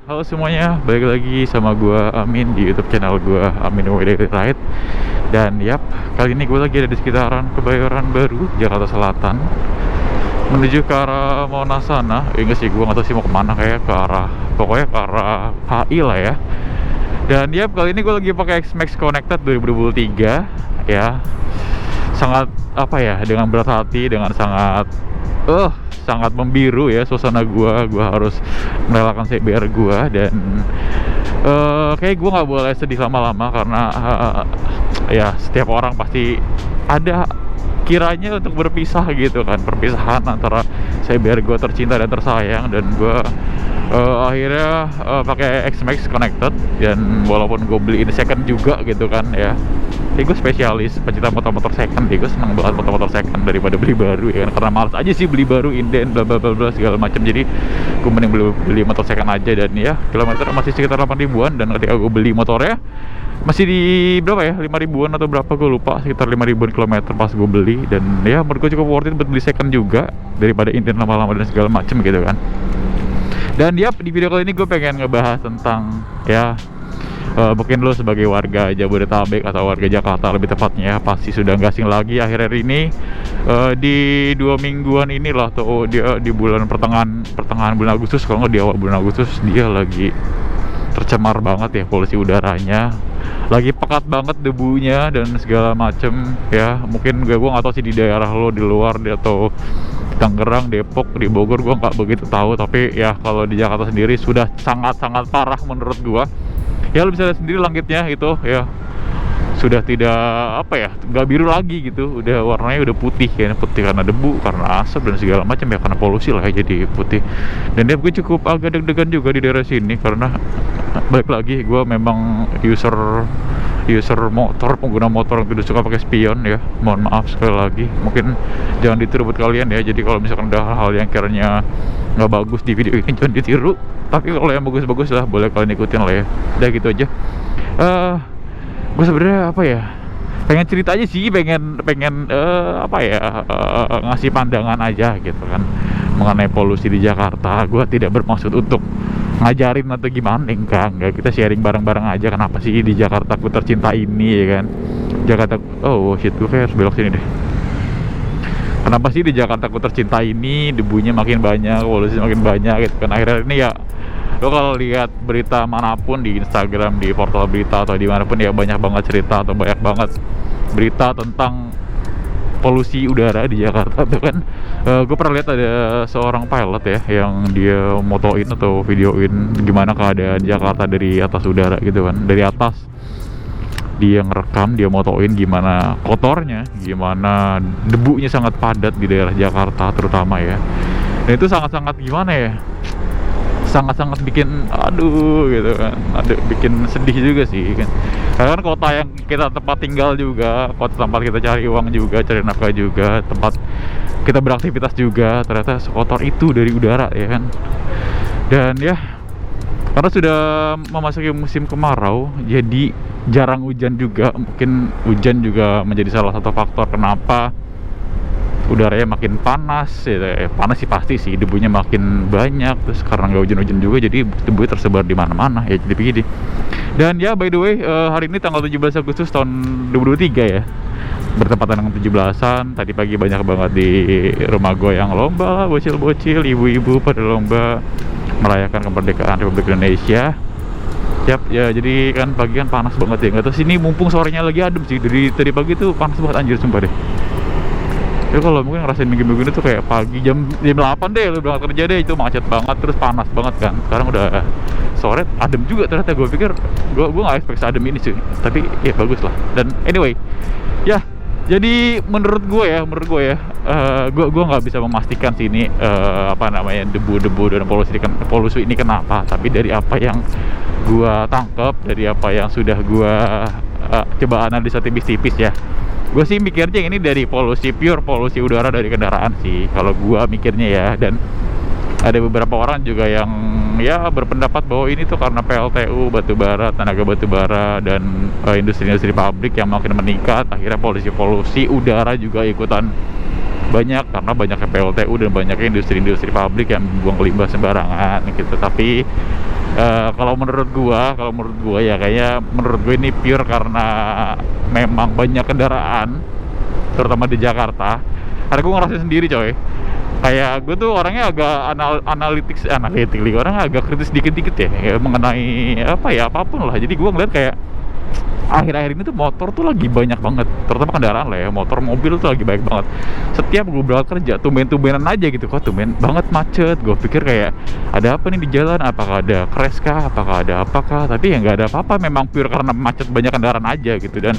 halo semuanya, balik lagi sama gua Amin di YouTube channel gua Amin Daily Ride. Dan yap, kali ini gue lagi ada di sekitaran Kebayoran Baru, Jakarta Selatan, menuju ke arah Monas sana. Enggak sih, gua nggak tahu sih mau kemana, kayak ke arah, pokoknya ke arah HI lah ya. Dan yap, kali ini gue lagi pakai X-Max Connected 2023 ya. Sangat apa ya, dengan berat hati, dengan sangat membiru ya suasana gua harus merelakan CBR gua. Dan kayak gua nggak boleh sedih lama-lama karena ya setiap orang pasti ada kiranya untuk berpisah gitu kan, perpisahan antara CBR gua tercinta dan tersayang. Dan gua akhirnya pakai X-Max Connected, dan walaupun gue beli ini second juga gitu kan ya. Gue spesialis pencinta motor-motor second, gue seneng banget motor-motor second daripada beli baru ya kan, karena males aja sih beli baru, inden bla bla bla bla segala macam. Jadi gue mending beli motor second aja. Dan ya kilometer masih sekitar 8 ribuan, dan ketika gue beli motornya masih di berapa ya, 5 ribuan atau berapa gue lupa, sekitar 5 ribuan kilometer pas gue beli. Dan ya menurut gue cukup worth it buat beli second juga daripada inden lama-lama dan segala macam gitu kan. Dan yap, di video kali ini gue pengen ngebahas tentang ya mungkin lo sebagai warga Jabodetabek atau warga Jakarta lebih tepatnya pasti sudah nggak asing lagi akhir-akhir ini, di 2 mingguan inilah tuh, dia di bulan pertengahan bulan Agustus, kalau nggak di awal bulan Agustus, dia lagi tercemar banget ya polusi udaranya, lagi pekat banget debunya dan segala macem ya. Mungkin gue nggak tahu sih di daerah lo, di luar atau Tangerang, Depok, di Bogor gue nggak begitu tahu, tapi ya kalau di Jakarta sendiri sudah sangat-sangat parah menurut gue. Ya lo bisa lihat sendiri langitnya itu ya, sudah tidak apa ya, nggak biru lagi gitu, udah warnanya udah putih, kayaknya putih karena debu, karena asap dan segala macam ya, karena polusi lah ya, jadi putih. Dan dia gue cukup agak deg-degan juga di daerah sini karena balik lagi gue memang user motor, pengguna motor yang tidak suka pakai spion ya. Mohon maaf sekali lagi, mungkin jangan ditiru buat kalian ya. Jadi kalau misalkan ada hal yang kiranya nggak bagus di video ini jangan ditiru, tapi kalau yang bagus-bagus lah boleh kalian ikutin lah ya. Udah gitu aja. Gue sebenarnya apa ya, pengen cerita aja sih, pengen apa ya, ngasih pandangan aja gitu kan mengenai polusi di Jakarta. Gue tidak bermaksud untuk ngajarin atau gimana, enggak, kita sharing bareng-bareng aja. Kenapa sih di Jakarta ku tercinta ini ya kan, Jakarta, oh shit, gue kayak harus belok sini deh. Kenapa sih di Jakarta ku tercinta ini debunya makin banyak, polusi makin banyak gitu kan. Akhirnya ini ya, lo kalau lihat berita manapun di Instagram, di portal berita atau dimanapun ya, banyak banget cerita atau banyak banget berita tentang polusi udara di Jakarta tuh kan. Gue pernah lihat ada seorang pilot ya, yang dia motoin atau videoin gimana keadaan Jakarta dari atas udara gitu kan, dari atas dia ngerekam, dia motoin gimana kotornya, gimana debunya sangat padat di daerah Jakarta terutama ya. Dan itu sangat-sangat gimana ya, sangat-sangat bikin aduh gitu kan, bikin sedih juga sih kan. Karena kan kota yang kita tempat tinggal juga, kota tempat kita cari uang juga, cari nafkah juga, tempat kita beraktivitas juga, ternyata sekotor itu dari udara ya kan. Dan ya karena sudah memasuki musim kemarau, jadi jarang hujan juga. Mungkin hujan juga menjadi salah satu faktor kenapa udaranya makin panas ya. Panas sih pasti sih, debunya makin banyak. Terus karena nggak hujan-hujan juga, jadi debunya tersebar di mana-mana ya, jadi begini. Dan ya by the way, hari ini tanggal 17 Agustus tahun 2023 ya, bertepatan dengan 17-an. Tadi pagi banyak banget di rumah gue yang lomba lah, bocil-bocil, ibu-ibu pada lomba merayakan kemerdekaan Republik Indonesia. Yap, ya jadi kan pagi kan panas banget ya. Nggak tahu sini, mumpung sorenya lagi adem sih. Dari tadi pagi tuh panas banget anjir, sumpah deh. Ya kalau mungkin ngerasain minggu-minggu ini tuh kayak pagi jam 8 deh lu berangkat kerja deh, itu macet banget, terus panas banget kan. Sekarang udah sore adem juga ternyata. Gue pikir gue nggak expect adem ini sih, tapi ya bagus lah. Dan anyway ya, jadi menurut gue ya, gue nggak bisa memastikan sih ini apa namanya, debu dan polusi ini kenapa. Tapi dari apa yang gue tangkap, dari apa yang sudah gue coba analisa tipis-tipis ya, gue sih mikirnya ini dari pure polusi udara dari kendaraan sih kalau gue mikirnya ya. Dan ada beberapa orang juga yang ya berpendapat bahwa ini tuh karena PLTU batubara, tenaga batubara, dan industri-industri pabrik yang makin meningkat, akhirnya polusi udara juga ikutan banyak karena banyaknya PLTU dan banyaknya industri-industri pabrik yang buang limbah sembarangan gitu. Tapi Kalau menurut gua ya kayaknya menurut gue ini pure karena memang banyak kendaraan, terutama di Jakarta. Karena gue ngerasain sendiri coy. Kayak gue tuh orangnya agak analitik orangnya agak kritis dikit-dikit ya mengenai apa ya apapun lah. Jadi gue ngeliat kayak akhir-akhir ini tuh motor tuh lagi banyak banget, terutama kendaraan lah ya, motor mobil tuh lagi banyak banget. Setiap gue berangkat kerja tumben-tumbenan aja gitu, kok tumben banget macet. Gue pikir kayak ada apa nih di jalan, apakah ada crash kah, apakah ada apakah, tapi ya nggak ada apa-apa, memang pure karena macet banyak kendaraan aja gitu. Dan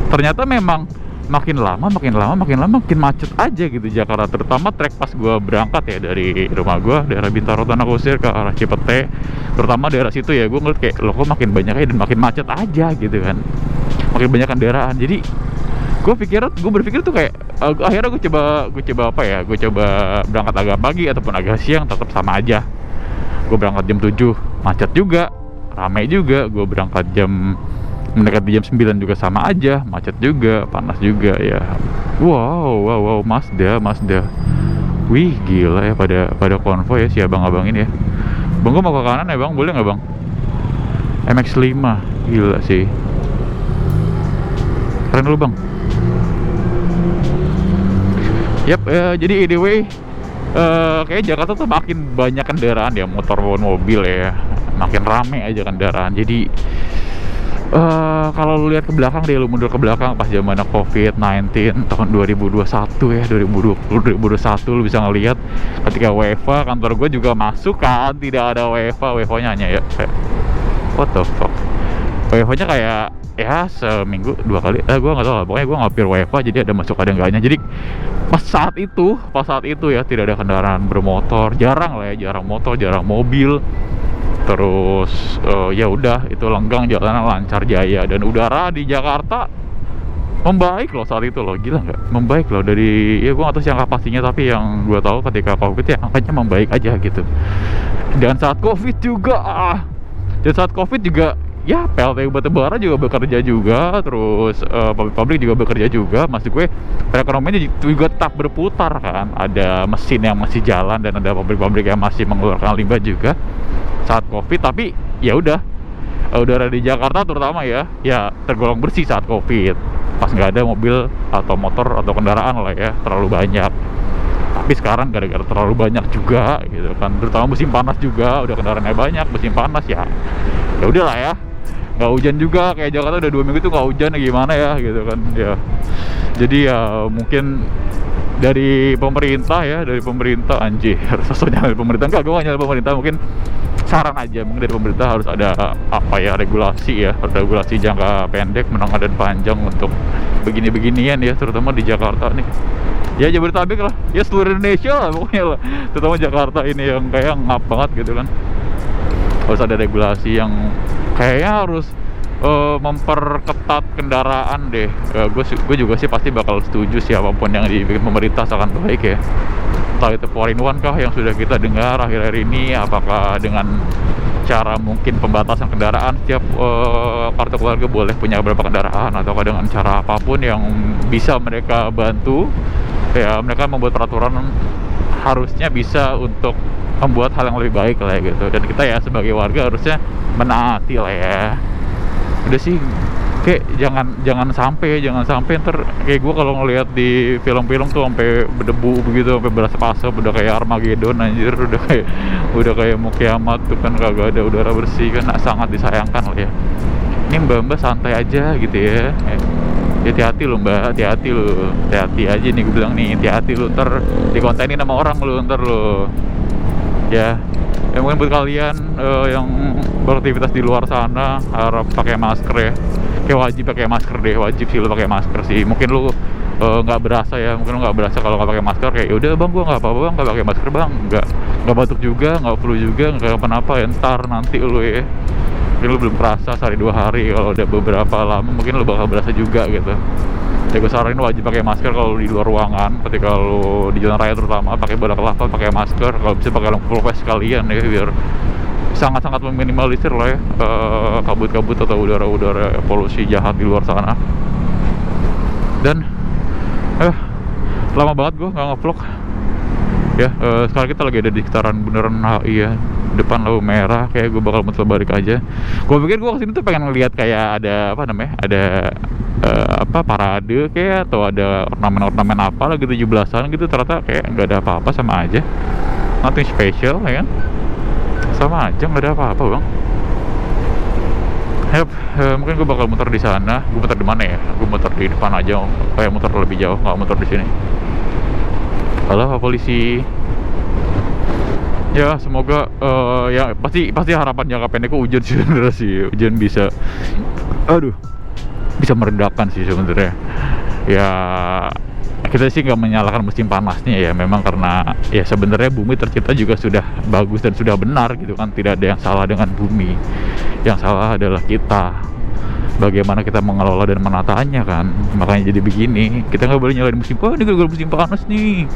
ternyata memang makin lama makin macet aja gitu Jakarta, terutama trek pas gue berangkat ya dari rumah gue daerah Bintaro Tanah Kusir ke arah Cipete, terutama daerah situ ya. Gue ngeliat kayak loh kok makin banyak aja dan makin macet aja gitu kan, makin banyak kendaraan. Jadi gue berpikir tuh kayak akhirnya gue coba apa ya, gue coba berangkat agak pagi ataupun agak siang tetap sama aja. Gue berangkat jam 7 macet juga, ramai juga. Gue berangkat mendekati jam 9 juga sama aja, macet juga, panas juga ya. Wow, Mazda. Wih, gila ya, pada konvoy ya si abang-abang ini ya. Bang, gue mau ke kanan ya bang, boleh nggak bang? MX-5, gila sih. Keren dulu bang. Yap, jadi anyway, kayak Jakarta tuh makin banyak kendaraan ya, motor maupun mobil ya. Makin rame aja kendaraan. Jadi kalau lu lihat ke belakang deh, lu mundur ke belakang pas zamannya COVID-19 tahun 2021 ya, 2021 lu bisa ngelihat ketika WFA kantor gue juga masuk kan, tidak ada WFA-nya hanya ya kayak what the fuck. WFA-nya kayak ya seminggu 2 kali, gue nggak tahu lah, pokoknya gue ngapir WFA jadi ada masuk ada enggaknya. Jadi pas saat itu ya tidak ada kendaraan bermotor, jarang motor, jarang mobil. Terus ya udah itu lenggang, jalanan lancar jaya, dan udara di Jakarta membaik loh saat itu loh, gila nggak? Membaik loh dari ya gue nggak tahu sih angka pastinya, tapi yang gue tahu ketika COVID ya angkanya membaik aja gitu. Dan saat COVID juga ya PLTU Batubara juga bekerja juga, terus pabrik juga bekerja juga. Maksud gue perekonomiannya juga tetap berputar kan, ada mesin yang masih jalan dan ada pabrik-pabrik yang masih mengeluarkan limbah juga saat COVID. Tapi ya udah, udara di Jakarta terutama ya tergolong bersih saat COVID, pas nggak ada mobil atau motor atau kendaraan lah ya terlalu banyak. Tapi sekarang gara-gara terlalu banyak juga gitu kan, terutama musim panas juga udah kendaraannya banyak, musim panas ya udahlah ya, nggak hujan juga, kayak Jakarta udah 2 minggu tuh nggak hujan ya gimana ya gitu kan ya. Jadi ya mungkin dari pemerintah anjir sosoknya dari pemerintah, enggak, gue nggak nyalain pemerintah, mungkin saran aja, mungkin dari pemerintah harus ada apa ya, regulasi jangka pendek, menengah dan panjang untuk begini-beginian ya, terutama di Jakarta nih ya, Jabodetabek lah ya, seluruh Indonesia lah pokoknya lah, terutama Jakarta ini yang kayak ngap banget gitu kan. Harus ada regulasi yang kayaknya harus memperketat kendaraan deh. Gue juga sih pasti bakal setuju siapapun yang dibikin pemerintah akan baik ya, entah itu 4-in-1 kah yang sudah kita dengar akhir-akhir ini, apakah dengan cara mungkin pembatasan kendaraan, setiap kartu keluarga boleh punya berapa kendaraan, atau dengan cara apapun yang bisa mereka bantu ya, mereka membuat peraturan harusnya bisa untuk membuat hal yang lebih baik lah ya gitu. Dan kita ya sebagai warga harusnya menaati lah ya. Udah sih, kayak jangan sampai ntar kayak gue kalau ngelihat di film-film tuh sampai berdebu begitu, sampai berasa asap, udah kayak Armageddon anjir, udah kayak mau kiamat tuh kan, kagak ada udara bersih kan. Nah, sangat disayangkan lah ya. Ini mbak santai aja gitu ya. Hati-hati lo mbak, hati-hati aja nih gue bilang nih, hati-hati lo, ntar dikontenin sama orang lo ntar lo ya. Mungkin buat kalian yang beraktivitas di luar sana harap pakai masker ya, kayak wajib pakai masker deh, wajib sih lo pakai masker sih. Mungkin lo nggak berasa ya, mungkin lo nggak berasa kalau nggak pakai masker, kayak udah bang gua nggak apa-apa bang nggak pakai masker bang, nggak batuk juga, nggak flu juga, nggak kenapa-napa ya. Ntar nanti lo ya mungkin lo belum kerasa sehari 2 hari, kalau udah beberapa lama mungkin lo bakal berasa juga gitu. Ya gue saranin wajib pakai masker kalau di luar ruangan, ketika lo di jalan raya terutama pakai bola kelapa, pakai masker, kalau bisa pakai lampu full face sekalian ya, biar sangat-sangat meminimalisir lah ya kabut-kabut atau udara-udara polusi jahat di luar sana. Dan lama banget gue nggak ngevlog ya. Sekarang kita lagi ada di sekitaran Bundaran HI ya, depan lampu merah, kayak gue bakal muter balik aja. Gue pikir gue kesini tuh pengen ngeliat kayak ada apa namanya, ada apa parade kayak, atau ada ornamen-ornamen apa lagi 17-an gitu. Ternyata kayak nggak ada apa-apa, sama aja, nothing special ya kan, sama aja nggak ada apa-apa bang. Yap, mungkin gue bakal muter di sana. Gue muter di mana ya? Gue muter di depan aja, kayak muter lebih jauh, nggak muter di sini. Halo Pak Polisi. Ya semoga ya pasti harapan jangka pendekku hujan sih sebenarnya sih. Hujan bisa, aduh, bisa meredakan sih sebenarnya. Ya kita sih nggak menyalahkan musim panasnya ya, memang karena ya sebenarnya bumi tercipta juga sudah bagus dan sudah benar gitu kan. Tidak ada yang salah dengan bumi, yang salah adalah kita, bagaimana kita mengelola dan menatanya kan. Makanya jadi begini, kita nggak boleh nyalain musim panas. Ini gara-gara musim panas nih,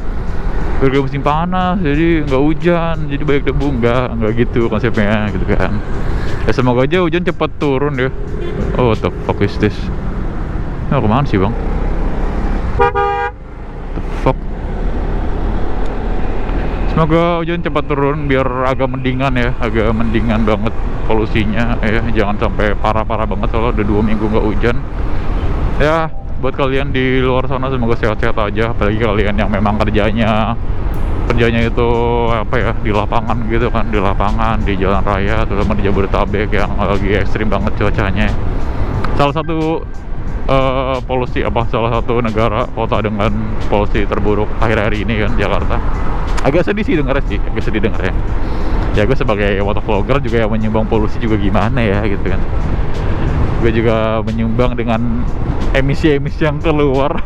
gara-gara musim panas jadi nggak hujan, jadi banyak debu. Nggak gitu konsepnya gitu kan. Ya semoga aja hujan cepat turun ya. Oh what the fuck is this? Nah, kemana sih bang? The fuck. Semoga hujan cepat turun biar agak mendingan ya, agak mendingan banget polusinya ya. Jangan sampai parah-parah banget kalau udah 2 minggu nggak hujan. Ya buat kalian di luar sana semoga sehat-sehat aja, apalagi kalian yang memang kerjanya itu apa ya, di lapangan gitu kan, di lapangan, di jalan raya, terutama di Jabodetabek yang lagi ekstrim banget cuacanya. Salah satu salah satu negara kota dengan polusi terburuk akhir-akhir ini kan, Jakarta. Agak sedih sih dengar sih, agak sedih dengar ya. Ya gue sebagai motovlogger juga yang menyumbang polusi juga gimana ya gitu kan. Gue juga menyumbang dengan emisi-emisi yang keluar.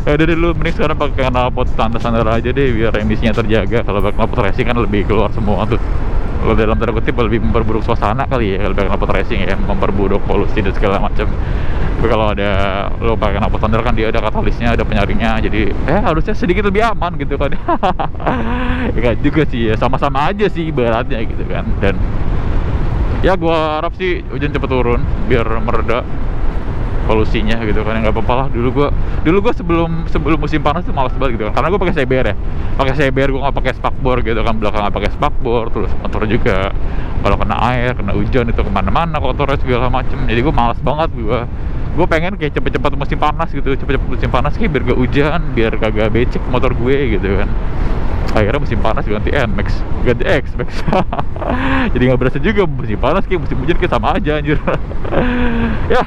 Ya udah deh, lu mending sekarang pakai knalpot standar aja deh biar emisinya terjaga. Kalau pakai knalpot racing kan lebih keluar semua tuh. Kalau dalam tanda kutip lebih memperburuk suasana kali ya kalau pakai knalpot racing ya, memperburuk polusi dan segala macam. Tapi kalau ada lo pakai knalpot standar kan dia ada katalisnya, ada penyaringnya, jadi harusnya sedikit lebih aman gitu kan. Ya kan juga sih ya, sama-sama aja sih ibaratnya gitu kan. Dan ya gua harap sih hujan cepet turun biar mereda polusinya gitu kan. Nggak apa-apa lah, dulu gua sebelum musim panas tuh malas banget gitu kan, karena gua pakai CBR ya, gua nggak pakai spakbor gitu kan, belakang nggak pakai spakbor, terus motor juga kalau kena air, kena hujan itu kemana-mana kotornya segala macem. Jadi gua malas banget, gua pengen kayak cepet-cepet musim panas gitu, cepet-cepet musim panas kayak biar gak hujan, biar kagak becek motor gue gitu kan. Akhirnya musim panas ganti NMAX, ganti X-Max. Jadi nggak berasa juga musim panas kayak musim hujan kayak sama aja anjir. Ya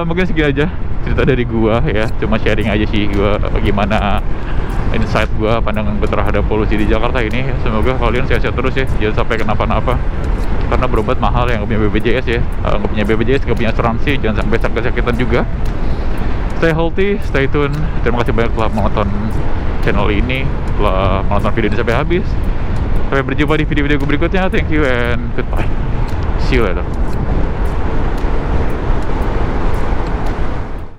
mungkin segini aja cerita dari gua ya, cuma sharing aja sih gua gimana insight gua, pandangan gua terhadap polusi di Jakarta ini. Semoga kalian sehat-sehat terus ya, jangan sampai kenapa-napa, karena berobat mahal yang nggak punya BPJS ya, nggak punya BPJS, nggak punya asuransi, jangan sampai sakit-sakitan juga. Stay healthy, stay tune. Terima kasih banyak telah menonton channel ini, telah menonton video ini sampai habis. Sampai berjumpa di video-video gue berikutnya. Thank you and goodbye. See you later.